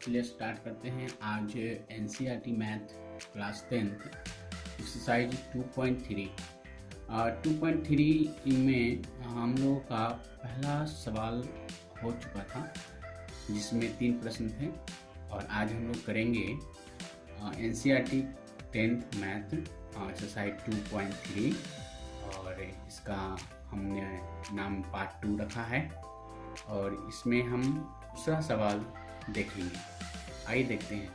चलिए स्टार्ट करते हैं। आज NCERT math class 10th exercise 2.3 2.3 में हम लोगों का पहला सवाल हो चुका था जिसमें 3 प्रश्न थे और आज हम लोग करेंगे एनसीईआरटी 10th मैथ एक्सरसाइज 2.3 और इसका हमने नाम पार्ट 2 रखा है और इसमें हम दूसरा सवाल देखेंगे। आइए देखते हैं।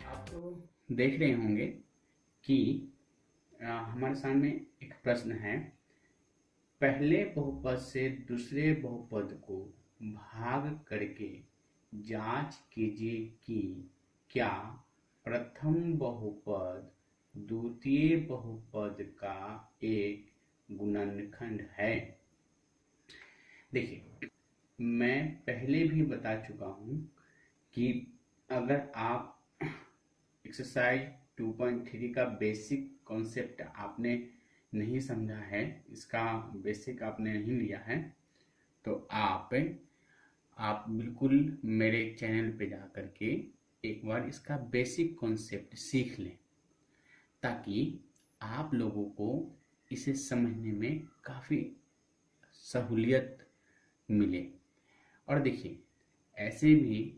आप तो देख रहे होंगे कि हमारे सामने एक प्रश्न है, पहले बहुपद से दूसरे बहुपद को भाग करके जांच कीजिए कि क्या प्रथम बहुपद द्वितीय बहुपद का एक गुणनखंड है। देखिए, मैं पहले भी बता चुका हूं कि अगर आप एक्सरसाइज 2.3 का बेसिक कॉन्सेप्ट आपने नहीं समझा है, इसका बेसिक आपने नहीं लिया है, तो आप बिल्कुल मेरे चैनल पे जा करके एक बार इसका बेसिक कॉन्सेप्ट सीख लें ताकि आप लोगों को इसे समझने में काफ़ी सहूलियत मिले। और देखिए, ऐसे भी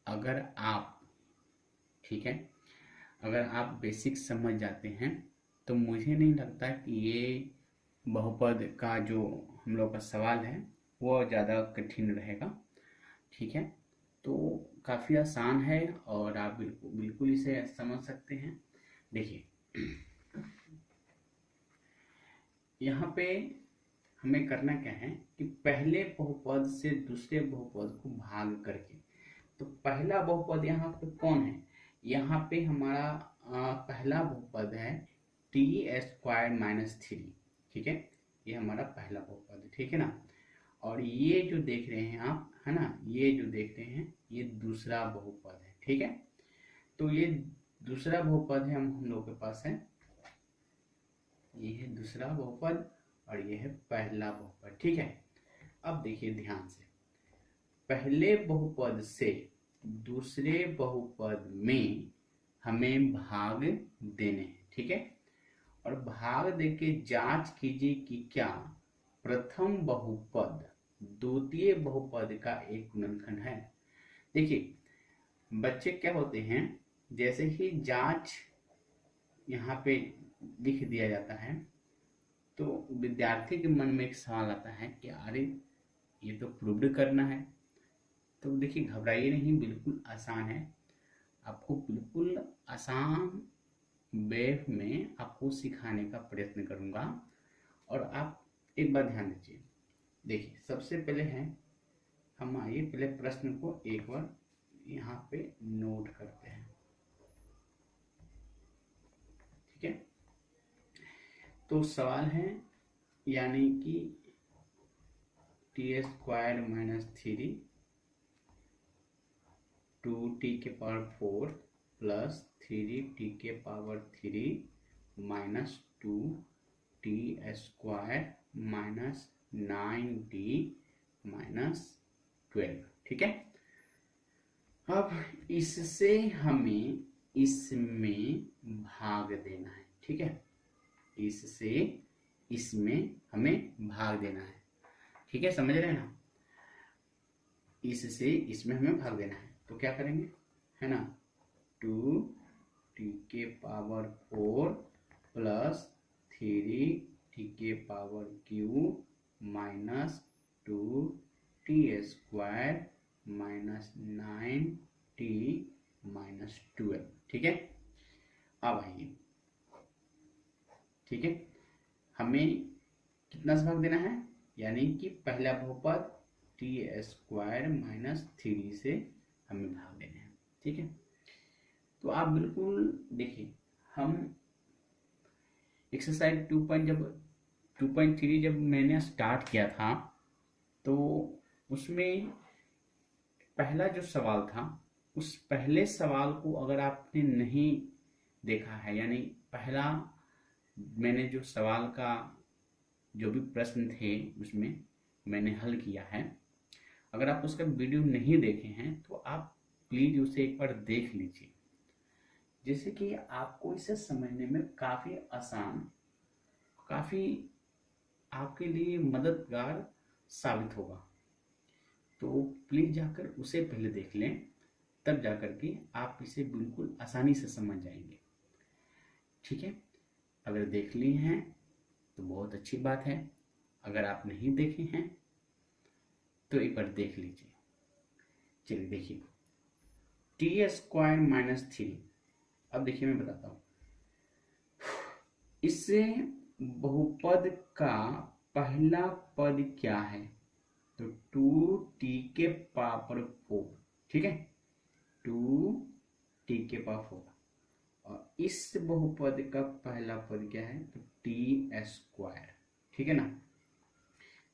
अगर आप अगर आप बेसिक समझ जाते हैं तो मुझे नहीं लगता कि ये बहुपद का जो हम लोग का सवाल है वो ज़्यादा कठिन रहेगा। ठीक है, तो काफ़ी आसान है और आप बिल्कुल इसे समझ सकते हैं। देखिए, यहाँ पे हमें करना क्या है कि पहले बहुपद से दूसरे बहुपद को भाग करके, तो पहला बहुपद यहाँ पे कौन है? यहाँ पे हमारा पहला बहुपद है t² - 3। ठीक है, ये हमारा पहला बहुपद है। ठीक है ना। और ये जो देख रहे हैं आप, है ना, ये जो देख रहे हैं ये दूसरा बहुपद है। ठीक है, तो ये दूसरा बहुपद है हम लोग के पास है, ये है दूसरा बहुपद और ये है पहला बहुपद। ठीक है, अब देखिए ध्यान से, पहले बहुपद से दूसरे बहुपद में हमें भाग देने हैं। ठीक है, और भाग देके जांच कीजिए कि क्या प्रथम बहुपद द्वितीय बहुपद का एक गुणनखंड है। देखिए, बच्चे क्या होते हैं, जैसे ही जांच यहाँ पे लिख दिया जाता है तो विद्यार्थी के मन में एक सवाल आता है कि अरे ये तो प्रूव्ड करना है। तो देखिए, घबराइए नहीं, बिल्कुल आसान है। आपको बिल्कुल आसान वे में आपको सिखाने का प्रयत्न करूंगा और आप एक बार ध्यान दीजिए। देखिए, सबसे पहले है, हम आइए पहले प्रश्न को एक बार यहाँ पे नोट करते हैं। ठीक है, तो सवाल है यानी कि t² - 3 2t⁴ plus 3t⁴ minus 2t² minus 9t minus 12। ठीक है, अब इससे हमें इसमें भाग देना है। ठीक है, इससे इसमें हमें भाग देना है। ठीक है, समझ रहे हैं ना, इससे इसमें हमें भाग देना है। तो क्या करेंगे, है ना, 2t⁴ plus 3t⁴ minus 2t² minus 9t minus 12। ठीक है, अब आइए, ठीक है, हमें कितना से भाग देना है, यानी कि पहला बहुपद t² - 3 से हमें भाग देना है। ठीक है, तो आप बिल्कुल देखिए, हम एक्सरसाइज 2.3 जब मैंने स्टार्ट किया था तो उसमें पहला जो सवाल था, उस पहले सवाल को अगर आपने नहीं देखा है, यानी पहला मैंने जो सवाल का जो भी प्रश्न थे उसमें मैंने हल किया है, अगर आप उसका वीडियो नहीं देखे हैं तो आप प्लीज उसे एक बार देख लीजिए, जैसे कि आपको इसे समझने में काफी आसान, काफी आपके लिए मददगार साबित होगा। तो प्लीज जाकर उसे पहले देख लें, तब जाकर के आप इसे बिल्कुल आसानी से समझ जाएंगे। ठीक है, अगर देख लिए हैं तो बहुत अच्छी बात है, अगर आप नहीं देखे हैं तो एक बार देख लीजिए। चलिए देखिए, टी स्क्वायर माइनस थ्री। अब देखिए मैं बताता हूं, इससे बहुपद का पहला पद क्या है, तो 2t के पावर 4, ठीक है, 2t के पावर 4। और इस बहुपद का पहला पद क्या है, तो टी स्क्वायर, ठीक है ना।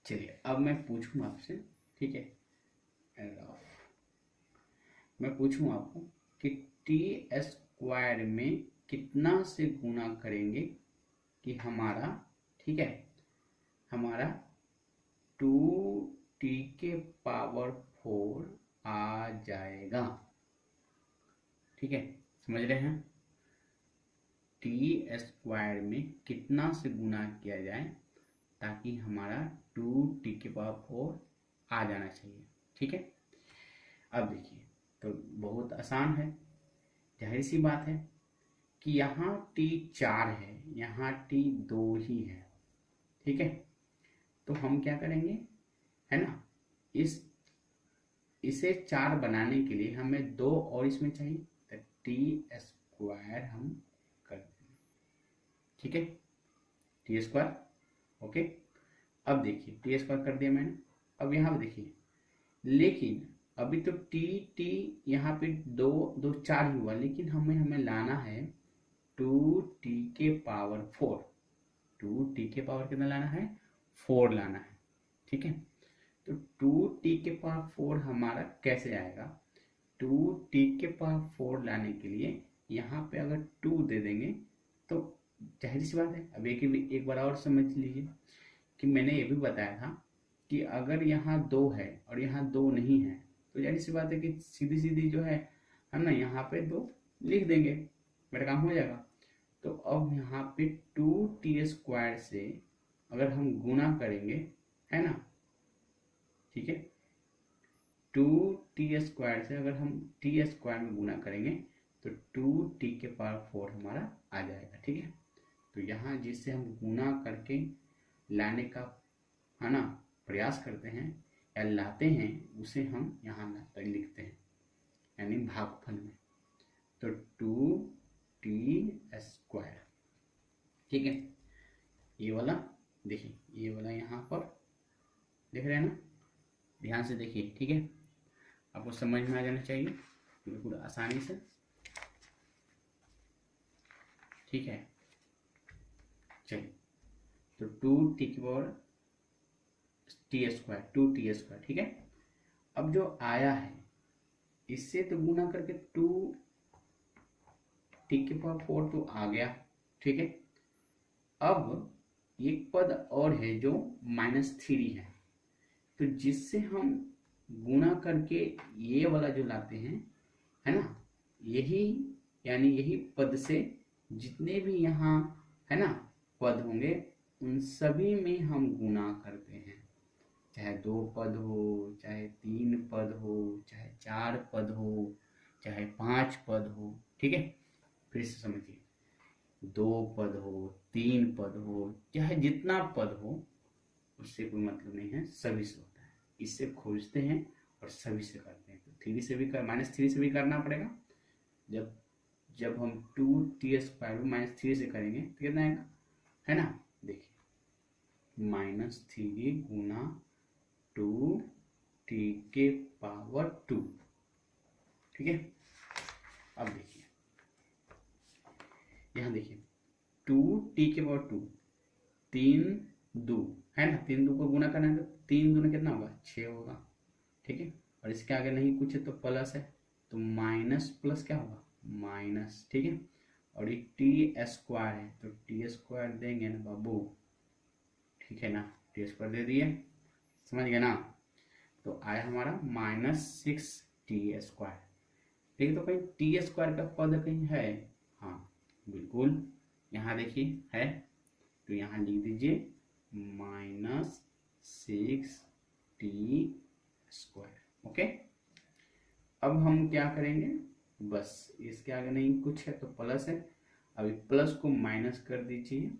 चलिए अब मैं पूछूं आपसे, ठीक है, मैं पूछूं आपको कि टी स्क्वायर में कितना से गुणा करेंगे कि हमारा, ठीक है, हमारा 2t के पावर 4 आ जाएगा। ठीक है, समझ रहे हैं, टी स्क्वायर में कितना से गुणा किया जाए ताकि हमारा 2t के पावर 4 आ जाना चाहिए। ठीक है, अब देखिए, तो बहुत आसान है, जाहिर सी बात है कि यहाँ t 4 है, यहाँ t 2 ही है। ठीक है, तो हम क्या करेंगे, है ना, इसे 4 बनाने के लिए हमें 2 और इसमें चाहिए, तो टी स्क्वायर हम कर देंगे। ठीक है, टी स्क्वायर, ओके। अब देखिए टी स्क्वायर कर दिया मैंने। अब यहाँ पे देखिए, लेकिन अभी तो टी यहाँ पे 2 2 4 ही हुआ, लेकिन हमें लाना है 2t के पावर 4। 2t के पावर कितना लाना है, 4 लाना है। ठीक है, तो 2t के पावर 4 हमारा कैसे आएगा, 2t के पावर 4 लाने के लिए यहाँ पे अगर 2 दे देंगे तो जाहिर सी बात है। अब एक बार और समझ लीजिए कि मैंने ये भी बताया था कि अगर यहाँ 2 है और यहाँ 2 नहीं है, तो जाहिर सी बात है कि सीधी सीधी जो है ना, यहाँ पे 2 लिख देंगे, मेरा काम हो जाएगा। तो अब यहाँ पे 2t स्क्वायर से अगर हम गुणा करेंगे, है ना, ठीक है, 2t स्क्वायर से अगर हम t स्क्वायर में गुणा करेंगे तो 2t के पावर 4 हमारा आ जाएगा। ठीक है, तो यहाँ जिससे हम गुणा करके लाने का, है ना, प्रयास करते हैं या लाते हैं, उसे हम यहाँ लिखते हैं, यानी भागफल में, तो 2t स्क्वायर। ठीक है, ये वाला देखिए, ये वाला यहाँ पर देख रहे हैं ना, ध्यान से देखिए। ठीक है, आपको समझ में आ जाना चाहिए बिल्कुल आसानी से। ठीक है, चलिए, तो 2t की power T square, 2t square. ठीक है, अब जो आया है इससे तो गुणा करके 2t के पावर 4 तो आ गया। ठीक है, अब एक पद और है जो -3 है, तो जिससे हम गुणा करके ये वाला जो लाते हैं, है ना, यही, यानी यही पद से जितने भी यहाँ, है ना, पद होंगे उन सभी में हम गुणा करते हैं, चाहे 2 पद हो, चाहे 3 पद हो, चाहे 4 पद हो, चाहे 5 पद हो। ठीक है, फिर से समझिए, 2 पद हो, 3 पद हो, चाहे जितना पद हो, उससे कोई मतलब नहीं है, सभी से होता है। इससे खोजते हैं और सभी से करते हैं। तो 3 से भी -3 से भी करना पड़ेगा। जब हम 2t स्क्वायर -3 से करेंगे तो कितना आएगा, है ना, देखिए, -3 गुना 2t के पावर 2। ठीक है, अब देखिए, यहाँ देखिए 2t के पावर 2, 3 2 है ना, 3 2 को गुना करना है तो 3 दूना कितना होगा, 6 होगा। ठीक है, और इसके आगे नहीं कुछ है तो प्लस है, तो माइनस प्लस क्या होगा, माइनस। ठीक है, और ये टी स्क्वायर है तो टी स्क्वायर देंगे ना बाबू, ठीक है ना, टी स्क्वायर दे दिए, समझ गए ना। तो आया हमारा -6t स्क्वायर। देखिए तो कहीं टी स्क्वायर का पद कहीं है? हाँ बिल्कुल, यहाँ देखिए है, तो यहाँ लिख दीजिए -6t²। ओके, अब हम क्या करेंगे, बस इसके आगे नहीं कुछ है तो प्लस है, अभी प्लस को माइनस कर दीजिए,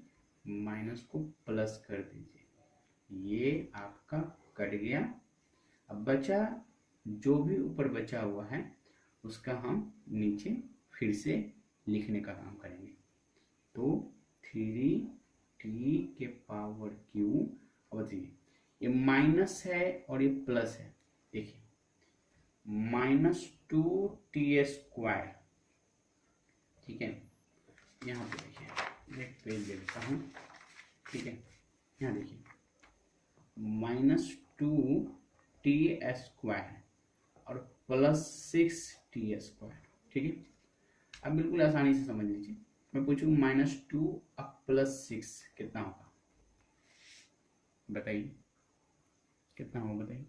माइनस को प्लस कर दीजिए, ये आपका कट गया। अब बचा, जो भी ऊपर बचा हुआ है उसका हम नीचे फिर से लिखने का काम करेंगे। तो 3t⁵। अब देखिए ये माइनस है और ये प्लस है, देखिए -2t²। ठीक है, यहाँ पे देखिए एक पेज दे देता हूँ, ठीक है, यहाँ देखिए -2t² और +6t²। ठीक है, अब बिल्कुल आसानी से समझ लीजिए, मैं पूछूँ -2 अब +6 कितना होगा, बताइए कितना होगा बताइए।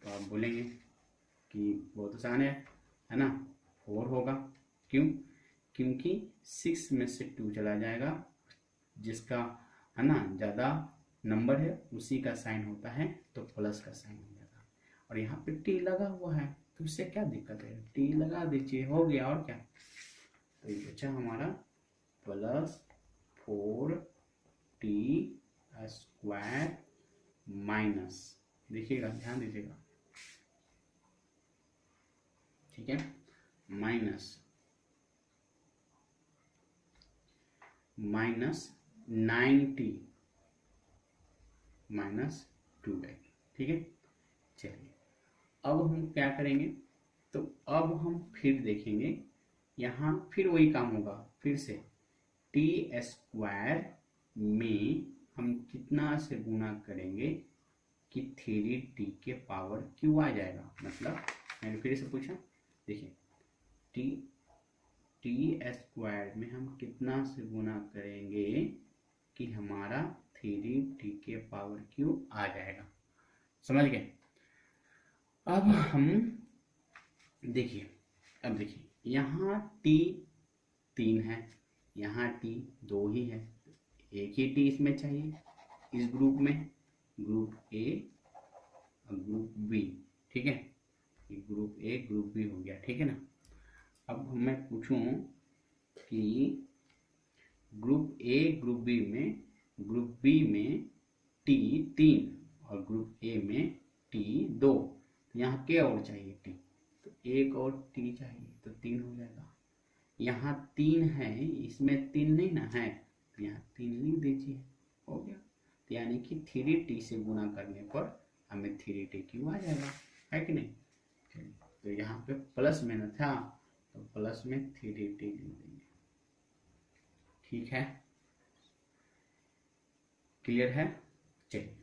तो आप बोलेंगे कि बहुत आसान है ना, 4 होगा। क्यों? क्योंकि 6 में से 2 चला जाएगा, जिसका है ना ज़्यादा नंबर है उसी का साइन होता है, तो प्लस का साइन हो जाएगा। और यहाँ पे टी लगा हुआ है तो इससे क्या दिक्कत है, टी लगा दीजिए, हो गया और क्या। तो ये बचा हमारा +4t² माइनस, देखिएगा ध्यान दीजिएगा, ठीक है, -9t -2। ठीक है, चलिए अब हम क्या करेंगे, तो अब हम फिर देखेंगे, यहाँ फिर वही काम होगा, फिर से t² में हम कितना से गुणा करेंगे कि 3t⁵ आ जाएगा। मतलब मैंने फिर से पूछा, देखिए t² में हम कितना से गुणा करेंगे कि हमारा 3t⁵ आ जाएगा। समझ गए? अब हम देखिए, अब देखिए यहाँ t 3 है, यहाँ t 2 ही है, एक ही t इसमें चाहिए, इस ग्रुप में, ग्रुप ए और ग्रुप बी। ठीक है, ग्रुप ए ग्रुप बी हो गया, ठीक है ना। अब मैं पूछूं कि ग्रुप ए ग्रुप बी में, ग्रुप बी में t 3 और ग्रुप ए में t 2, तो यहाँ क्या और चाहिए t, तो एक और t चाहिए, तो 3 हो जाएगा। यहाँ 3 है, इसमें 3 नहीं ना है, तो यहाँ 3 लिख दीजिए, हो गया। तो यानी कि 3t से गुणा करने पर हमें 3t³ आ जाएगा, है कि नहीं। तो यहाँ पे प्लस में न था तो प्लस में 3t लिख देंगे। ठीक है, क्लियर है। चलिए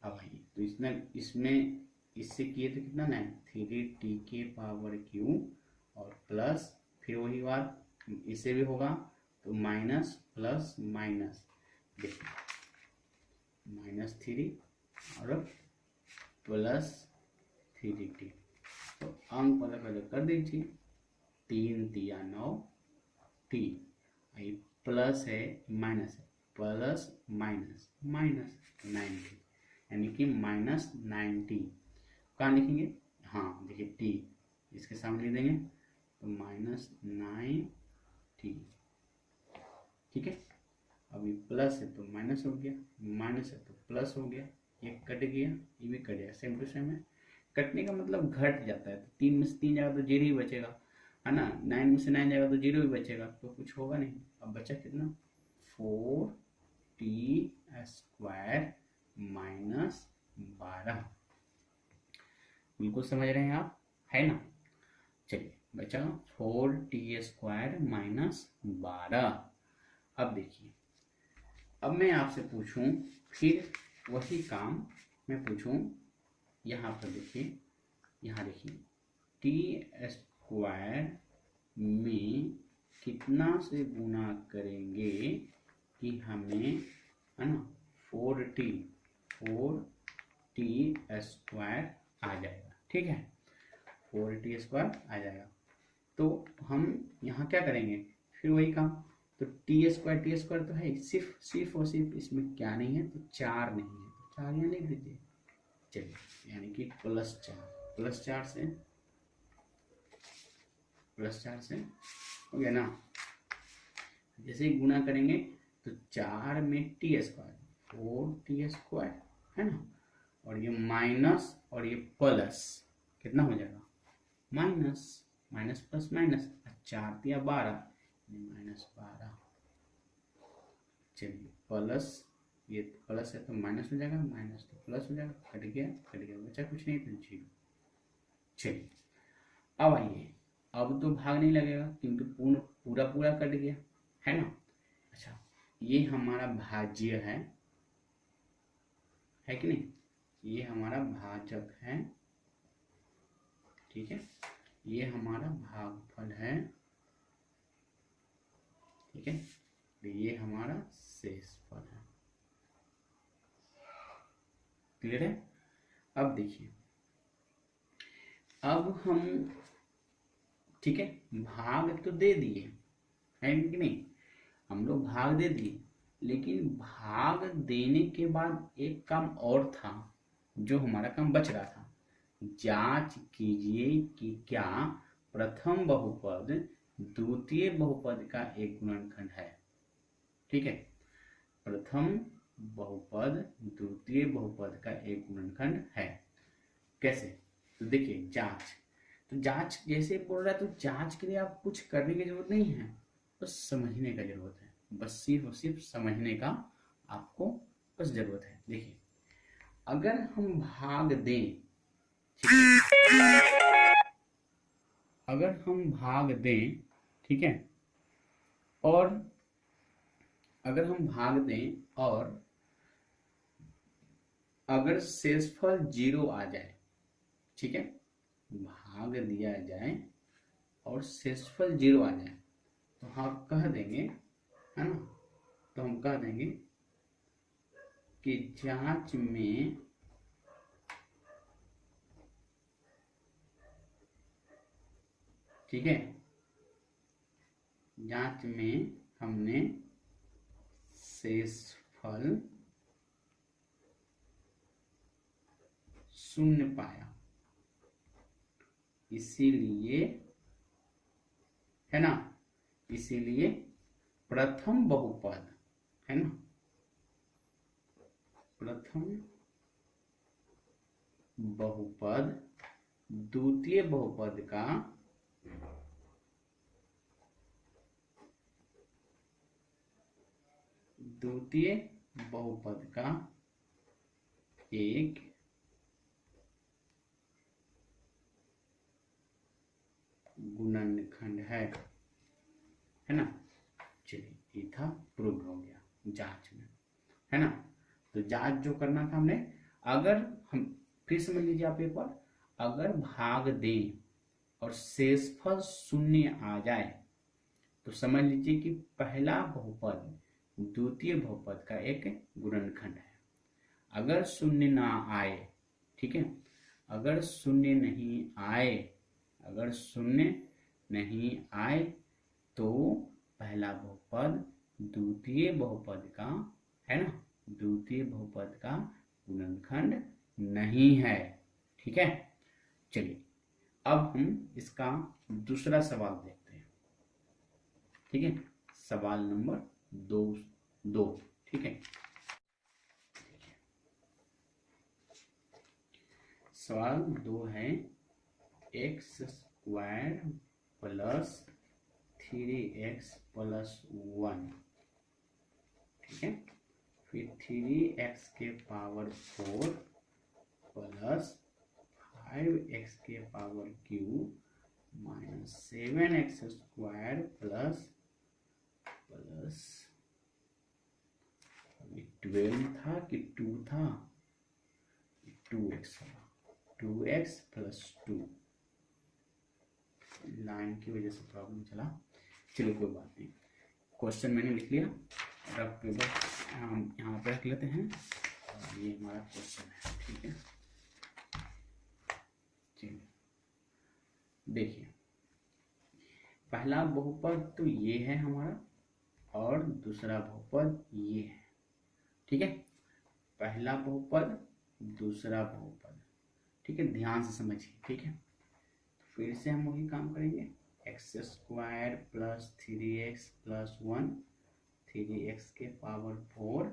अब आइए, तो इसमें इससे किए तो कितना ना, 3t⁵ और प्लस, फिर वही बात इससे भी होगा, तो माइनस प्लस माइनस, देखिए -3 और +3t, तो अंक पता पहले कर दीजिए, 3 तिया 9 t, ये प्लस है माइनस है, प्लस माइनस माइनस 90, यानी कि -90। कहाँ लिखेंगे, हाँ देखिए t इसके सामने लिख देंगे, तो -9t। ठीक है, अभी प्लस है तो माइनस हो गया, माइनस है तो प्लस हो गया, ये कट गया, ये भी कट गया, सेम टू सेम है। कटने का मतलब घट जाता है, तो 3 में से 3 जाएगा तो 0 ही बचेगा, है ना, 9 में से 9 जाएगा तो 0 ही बचेगा, तो कुछ होगा नहीं। अब बचा कितना, 4t² -12। बिल्कुल समझ रहे हैं आप, है ना। चलिए बचा 4t² -12। अब देखिए, अब मैं आपसे पूछूं फिर वही काम मैं पूछूं, यहाँ पर देखिए, यहाँ देखिए t² में कितना से गुणा करेंगे कि हमें, है ना, 4t² आ जाएगा। ठीक है, 4t² आ जाएगा। तो हम यहाँ क्या करेंगे, फिर वही काम। तो टी स्क्वायर तो है, सिर्फ और सिर्फ इसमें क्या नहीं है, तो 4 नहीं है, तो 4 यहाँ लिख दीजिए। चलिए, यानी कि +4 से हो गया ना। जैसे ही गुना करेंगे तो 4 में टी स्क्वायर 4t स्क्वायर है ना, और ये माइनस और ये प्लस, कितना हो जाएगा, माइनस प्लस माइनस, 4 या 12 -12। चलिए, प्लस, ये प्लस है तो माइनस हो जाएगा, माइनस तो प्लस हो जाएगा, कट गया बचा कुछ नहीं तो 0। चलिए, अब आइए, अब तो भाग नहीं लगेगा क्योंकि पूरा कट गया है ना। अच्छा, ये हमारा भाज्य है कि नहीं, ये हमारा भाजक है, ठीक है, ये हमारा भागफल है, ठीक है, तो ये हमारा शेषफल है। क्लियर है। अब देखिए, अब हम, ठीक है, भाग तो दे दिए है कि नहीं, हम लोग भाग दे दिए, लेकिन भाग देने के बाद एक काम और था जो हमारा काम बच रहा था। जांच कीजिए कि क्या प्रथम बहुपद द्वितीय बहुपद का एक गुणनखंड है। ठीक है, प्रथम बहुपद द्वितीय बहुपद का एक गुणनखंड है। कैसे, तो देखिए, जांच जैसे बोल रहा है, तो जांच के लिए आप कुछ करने की जरूरत नहीं है, बस समझने का जरूरत है, बस सिर्फ समझने का आपको बस जरूरत है। देखिए, अगर हम भाग दें, अगर हम भाग दें, ठीक है, और अगर हम भाग दें और अगर शेषफल 0 आ जाए, ठीक है, भाग दिया जाए और शेषफल 0 आ जाए, तो हम कह देंगे, है ना, तो हम कह देंगे कि जांच में ठीक है, जांच में हमने शेषफल 0 पाया, इसीलिए, है ना, इसीलिए प्रथम बहुपद, है ना, प्रथम बहुपद द्वितीय बहुपद का एक गुणनखंड है ना। चलिए, ये था, प्रूव हो गया जांच में, है ना। तो जांच जो करना था हमने, अगर हम फिर समझ लीजिए आप एक बार, अगर भाग दें और शेषफल 0 आ जाए तो समझ लीजिए कि पहला बहुपद द्वितीय बहुपद का एक गुणनखंड है। अगर 0 ना आए, ठीक है, अगर 0 नहीं आए तो पहला बहुपद द्वितीय बहुपद का, है ना, द्वितीय बहुपद का गुणनखंड नहीं है। ठीक है, चलिए, अब हम इसका दूसरा सवाल देखते हैं। ठीक है, सवाल नंबर 2, ठीक है, सवाल 2 है, x² + 3x + 1, ठीक है, फिर 3x के पावर 4 + 5x के पावर क्यूब -7x² प्लस 12 था कि 2 था, 2x + 2, लाइन की वजह से प्रॉब्लम चला। चलो, कोई बात नहीं, क्वेश्चन मैंने लिख लिया, रफ पेपर हम यहाँ पे रख लेते हैं, और ये हमारा क्वेश्चन है। ठीक है, चलिए देखिए, पहला बहुपद तो ये है हमारा और दूसरा बहुपद ये है, ठीक है। पहला बहुपद दूसरा बहुपद, ठीक है, ध्यान से समझिए, ठीक है। फिर से हम वही काम करेंगे, x square plus 3x plus 1, 3x के पावर 4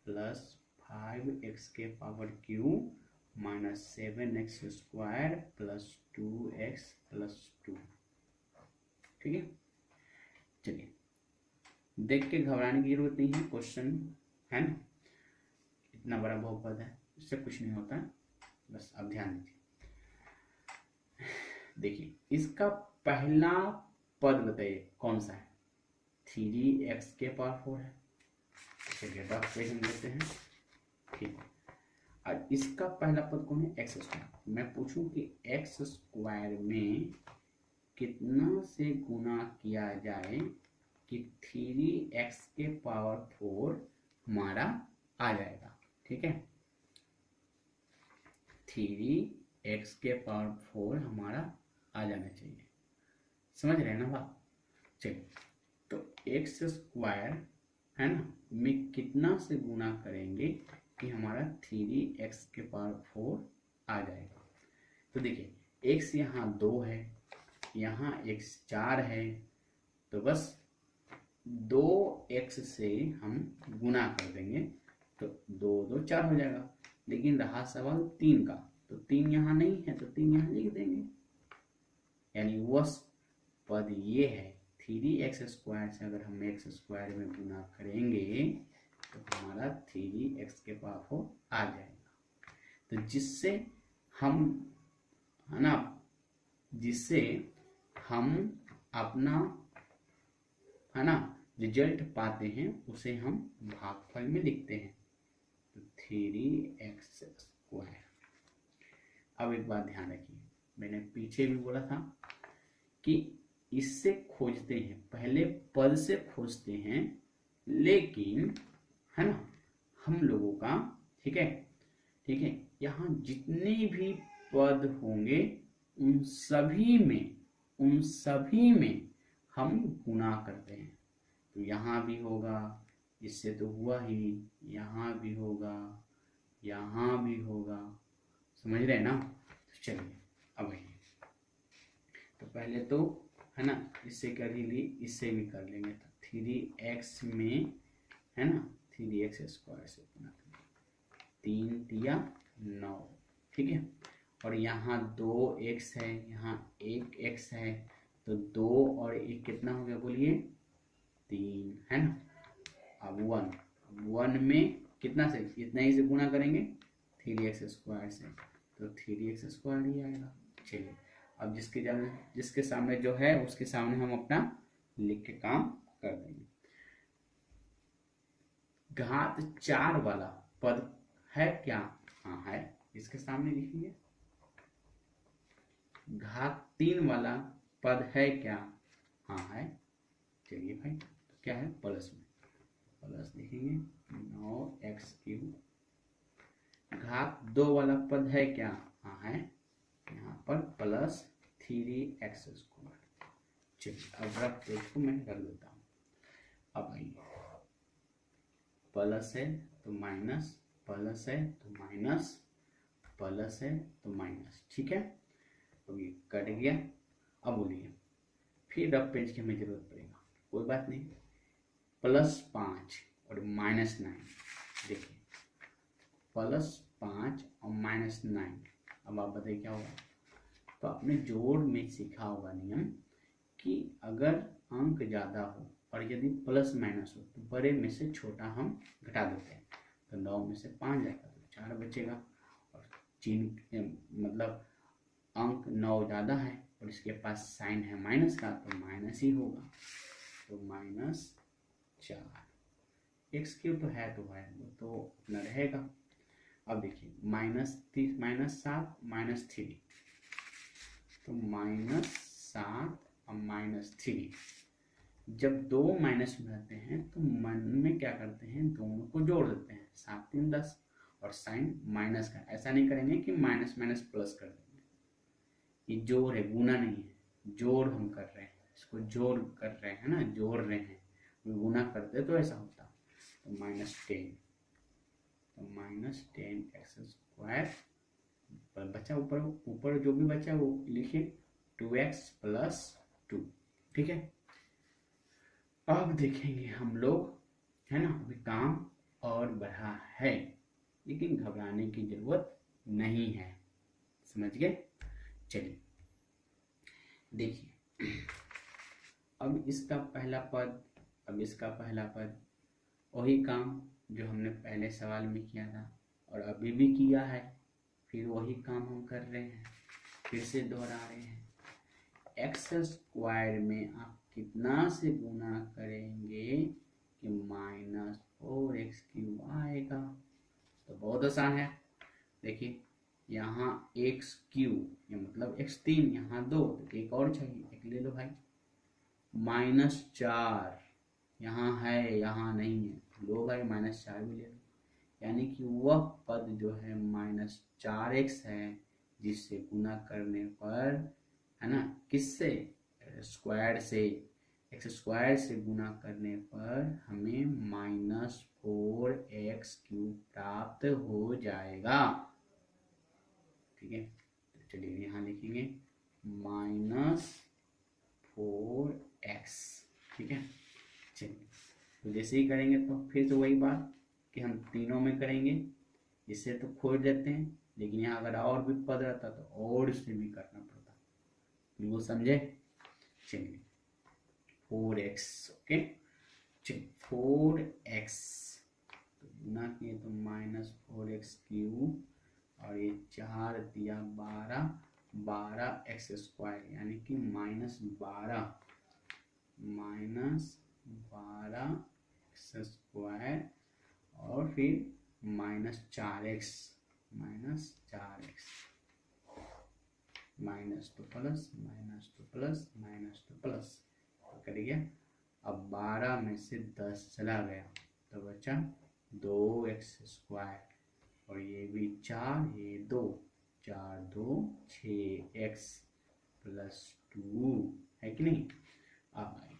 प्लस 5x के power Q minus 7x square plus 2x plus 2, ठीक है। चलिए, देख के घबराने की जरूरत नहीं है, क्वेश्चन है ना, इतना बड़ा बहुपद है, इससे कुछ नहीं होता है, बस अब ध्यान दीजिए। देखिए, इसका पहला पद बताइए कौन सा है, 3x के पावर 4 है। चलिए रफ पेज हम लेते हैं, ठीक है। और इसका पहला पद कौन है, एक्स स्क्वायर। मैं पूछूं कि एक्स स्क्वायर में कितना से गुना किया जाए कि 3x के पावर 4 हमारा आ जाएगा, ठीक है। 3x के पावर 4 हमारा आ जाना चाहिए, समझ रहे हैं ना बात। चलिए, तो एक्स स्क्वायर है ना में कितना से गुना करेंगे कि हमारा 3x के पावर 4 आ जाएगा। तो देखिए, x यहाँ 2 है, यहाँ x 4 है, तो बस 2x से हम गुना कर देंगे तो 2 2 4 हो जाएगा। लेकिन रहा सवाल 3 का, तो 3 यहाँ नहीं है तो 3 यहाँ लिख देंगे, यानी वह पद ये है 3x स्क्वायर से अगर हम x स्क्वायर में गुना करेंगे तो हमारा 3x के पावर 4 आ जाएगा। तो जिससे हम है ना, जिससे हम अपना है ना रिजल्ट पाते हैं उसे हम भागफल में लिखते हैं, तो 3x स्क्वायर। अब एक बात ध्यान रखिए, मैंने पीछे भी बोला था कि इससे खोजते हैं, पहले पद से खोजते हैं, लेकिन है ना हम लोगों का, ठीक है, ठीक है, यहाँ जितने भी पद होंगे उन सभी में हम गुना करते हैं। तो यहाँ भी होगा, इससे तो हुआ ही, यहाँ भी होगा, यहाँ भी होगा, समझ रहे हैं ना। तो चलिए अब आइए, तो पहले तो है ना इससे कर ही ली, इससे भी कर लेंगे। तो 3x में है ना 3x स्क्वायर से गुना करेंगे, 3 तिया 9, ठीक है। और यहाँ 2x है, यहाँ 1x है, तो 2 और 1 कितना हो गया बोलिए, 3 है ना। अब 1 में कितना से, इतना ही से गुना करेंगे 3x स्क्वायर से, तो 3x स्क्वायर ही आएगा। चलिए, अब जिसके सामने जो है उसके सामने हम अपना लिख के काम कर देंगे। घात 4 वाला पद है क्या, हाँ है, इसके सामने लिखिए। घात 3 वाला पद है क्या, हाँ है। चलिए भाई, तो क्या है, प्लस में प्लस लिखेंगे 9x3। घात 2 वाला पद है क्या, हाँ है, यहाँ पर प्लस 3x स्क्वायर। चलिए, अब रख पेज को मैं रख देता हूँ। अब आइए, प्लस है तो माइनस, प्लस है तो माइनस, प्लस है तो माइनस, ठीक है। अब ये कट गया। अब बोलिए, फिर रफ पेज की हमें जरूरत पड़ेगा, कोई बात नहीं। +5 और -9, देखिए +5 और -9, अब आप बताइए क्या होगा। तो आपने जोड़ में सीखा होगा नियम कि अगर अंक ज़्यादा हो और यदि प्लस माइनस हो तो बड़े में से छोटा हम घटा देते हैं। तो 9 में से 5 जाएगा तो 4 बचेगा, और चिन्ह मतलब अंक 9 ज़्यादा है और इसके पास साइन है माइनस का, तो माइनस ही होगा, तो -4। x³ तो है वो तो अपना रहेगा। अब देखिए -7 -3, तो -7 और -3, जब दो माइनस में रहते हैं तो मन में क्या करते हैं, दोनों को जोड़ देते हैं, 7 3 10, और साइन माइनस का, ऐसा नहीं करेंगे कि माइनस माइनस प्लस कर देंगे, ये जोड़ है, गुना नहीं है, जोड़ हम कर रहे हैं, इसको जोड़ कर रहे हैं ना, जोड़ रहे हैं, गुना करते तो ऐसा होता। तो -10, तो -10x² पर बचा ऊपर, ऊपर जो भी बचा वो लिखिए 2x+2, ठीक है। अब देखेंगे हम लोग, है ना, अभी काम और बढ़ा है, लेकिन घबराने की जरूरत नहीं है, समझ गए। चलिए देखिए, अब इसका पहला पद, अब इसका पहला पद, वही काम जो हमने पहले सवाल में किया था और अभी भी किया है, फिर वही काम हम कर रहे हैं, फिर से दोहरा रहे हैं। x² में आप कितना से गुना करेंगे कि -4x³ आएगा। तो बहुत आसान है, देखिए यहाँ x³ ये मतलब x3, यहाँ 2, तो एक और चाहिए, एक ले लो भाई। -4 यहाँ है, यहाँ नहीं है, लो भाई -4 भी ले लो। यानी कि वह पद जो है -4x है, जिससे गुना करने पर, है ना, किससे, स्क्वायर से, x² से गुना करने पर हमें -4x³ प्राप्त हो जाएगा, ठीक है। तो चलिए यहाँ लिखेंगे -4x, ठीक है। चलिए, तो जैसे ही करेंगे तो फिर से वही बात कि हम तीनों में करेंगे, इससे तो खोज देते हैं, लेकिन यहाँ अगर और भी पद रहता तो और इससे भी करना पड़ता, बिल्कुल समझे। चलिए 4x, ओके, चलिए 4x, तो गुना किए तो -4x³ और ये 4 दिया 12, 12x², यानी कि -12x² और फिर -4x, माइनस तो प्लस, माइनस तो प्लस, माइनस तो प्लस, तो कर गया। अब 12 में से 10 चला गया तो बचा 2x² और ये भी 4, ये 2, 4 2 6x+2 है कि नहीं। अब आइए,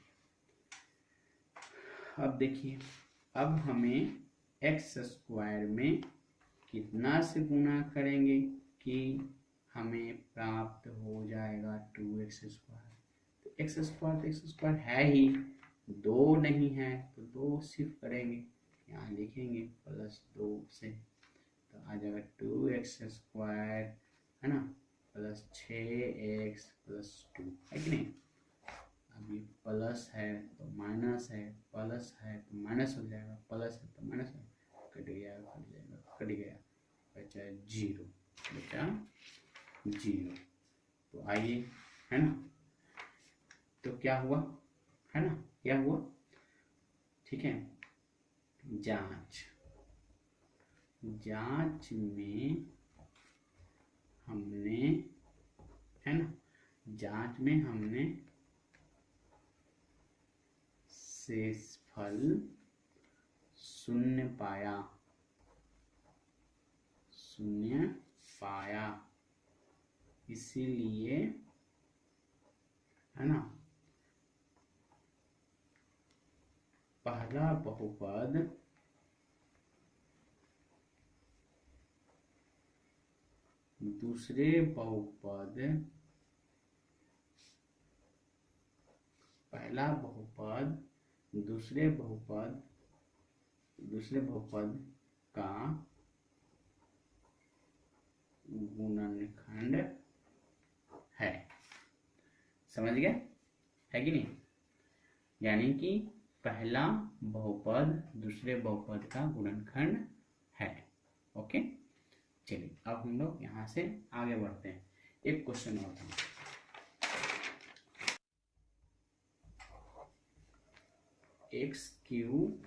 अब देखिए, अब हमें x² में कितना से गुना करेंगे कि हमें प्राप्त हो जाएगा 2x²। तो x² है ही, 2 नहीं है तो 2 सिर्फ करेंगे, यहाँ लिखेंगे +2 से, तो आ जाएगा 2x², है ना, + 6x+2, है कि नहीं। अब ये प्लस है तो माइनस है, प्लस है तो माइनस हो जाएगा, प्लस है तो माइनस है, कट गया, कट जाएगा, कट गया, बचा 0, बचा 0। तो आइए, है ना, तो क्या हुआ, है ना, क्या हुआ, ठीक है। जांच, जांच में हमने, है ना, जांच में हमने शेषफल 0 पाया, 0 पाया, इसीलिए, है ना, पहला बहुपद दूसरे बहुपद, पहला बहुपद दूसरे बहुपद, दूसरे बहुपद का गुणनखंड है, समझ गए, है कि नहीं। यानी कि पहला बहुपद दूसरे बहुपद का गुणनखंड है, ओके। चलिए अब हम लोग यहाँ से आगे बढ़ते हैं, एक क्वेश्चन और था, x³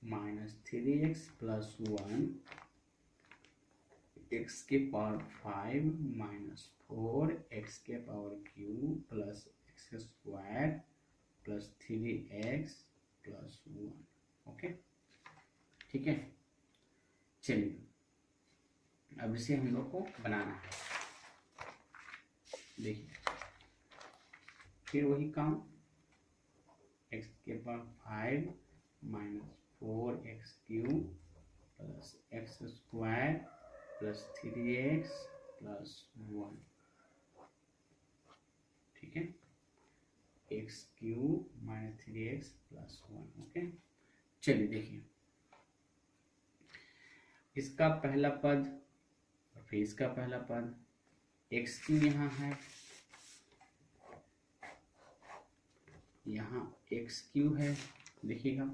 -3x+1 x⁵ -4x³ + x²+3x+1, okay, ठीक है। चलिए अब इसे हम लोग को बनाना है, देखिए फिर वही काम के power 5 minus 4x³ plus x² plus 3x plus 1, ठीक है, x³ minus 3x plus 1। Okay, चलिए देखिए इसका पहला पद और फिर इसका पहला पद, x³ यहाँ है, यहाँ x³ है, देखिएगा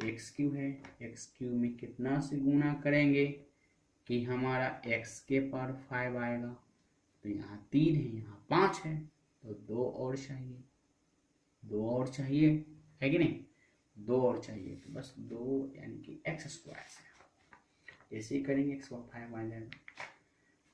x³ है, x³ में कितना से गुना करेंगे कि हमारा x के पावर 5 आएगा, तो यहाँ 3 है, यहाँ 5 है, तो 2 और चाहिए, 2 और चाहिए, है कि नहीं, 2 और चाहिए, तो बस 2 यानी कि x² से ऐसे ही करेंगे, x पावर 5 आ जाएगा।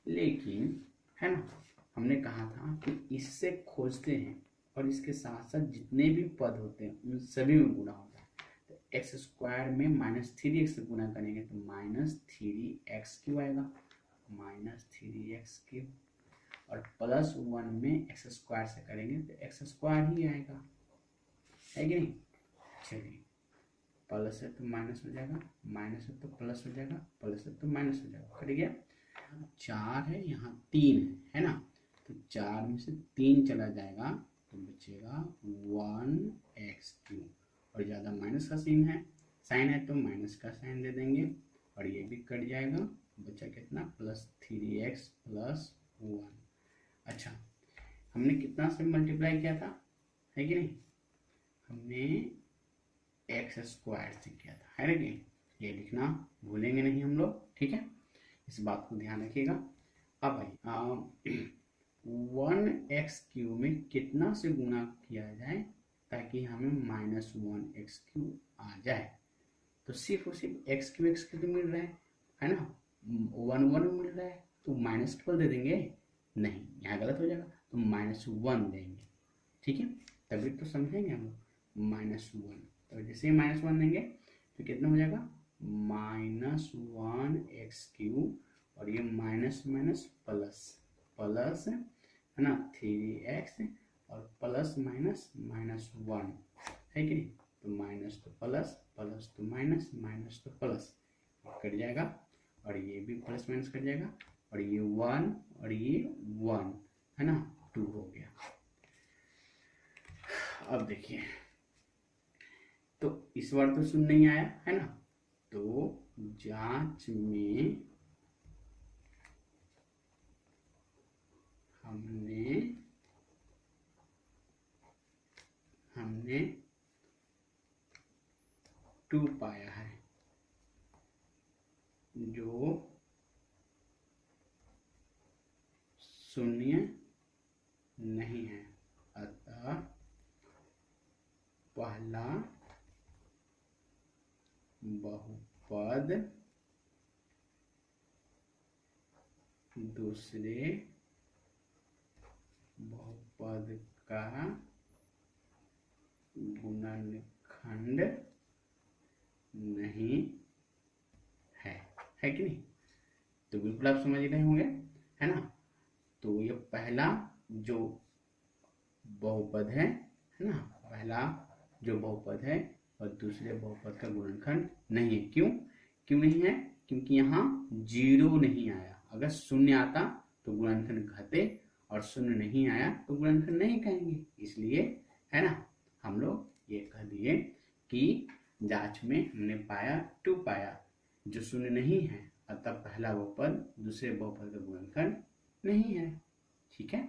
लेकिन है ना, हमने कहा था कि इससे खोजते हैं और इसके साथ साथ जितने भी पद होते हैं उन सभी में गुना होता है, तो x² में माइनस 3x से गुना करेंगे तो माइनस 3x³ आएगा, माइनस 3x³ और प्लस 1 में x² से करेंगे तो x² ही आएगा, है कि नहीं। चलिए प्लस है तो माइनस हो जाएगा, माइनस है तो प्लस हो जाएगा, प्लस है तो माइनस हो जाएगा, कट गया। 4 है, यहाँ 3 है ना, तो 4 में से 3 चला जाएगा तो बचेगा 1x³ और ज़्यादा माइनस का साइन है तो माइनस का साइन दे देंगे और ये भी कट जाएगा, बचा कितना, प्लस 3x प्लस 1। अच्छा, हमने कितना से मल्टीप्लाई किया था, है कि नहीं, हमने x² से किया था, है ना, ये लिखना भूलेंगे नहीं हम लोग, ठीक है, इस बात को ध्यान रखिएगा। अब भाई 1x³ में कितना से गुना किया जाए ताकि हमें माइनस 1x³ आ जाए, तो सिर्फ और सिर्फ x³ तो मिल रहा है ना, 1 मिल रहा है तो माइनस 12 दे देंगे, नहीं यहाँ गलत हो जाएगा, तो माइनस 1 देंगे, ठीक है, तभी तो समझेंगे हम लोग, माइनस 1, तो जैसे ही माइनस 1 देंगे तो कितना हो जाएगा, माइनस 1x³ और ये माइनस माइनस प्लस प्लस है ना 3x और प्लस माइनस माइनस 1, है कि नहीं, तो माइनस तो प्लस, प्लस तो माइनस, माइनस तो प्लस, कट जाएगा और ये भी प्लस माइनस कट जाएगा और ये 1 और ये 1, है ना, 2 हो गया। अब देखिए, तो इस बार तो शून्य नहीं आया, है ना, तो जांच में हमने 2 पाया है, जो शून्य नहीं है, अतः पहला बहुपद दूसरे बहुपद का गुणनखंड नहीं है कि नहीं, तो बिल्कुल आप समझ रहे होंगे, है ना। तो ये पहला जो बहुपद है ना, पहला जो बहुपद है और दूसरे बहुपद का गुणनखंड नहीं है। क्यों नहीं है, क्योंकि यहाँ 0 नहीं आया, अगर शून्य आता तो गुणनखंड कहते और शून्य नहीं आया तो गुणनखंड नहीं कहेंगे, इसलिए है ना हम लोग ये कह दिए कि जांच में हमने पाया 2 पाया जो शून्य नहीं है, अतः पहला बहुपद दूसरे बहुपद का गुणनखंड नहीं है, ठीक है।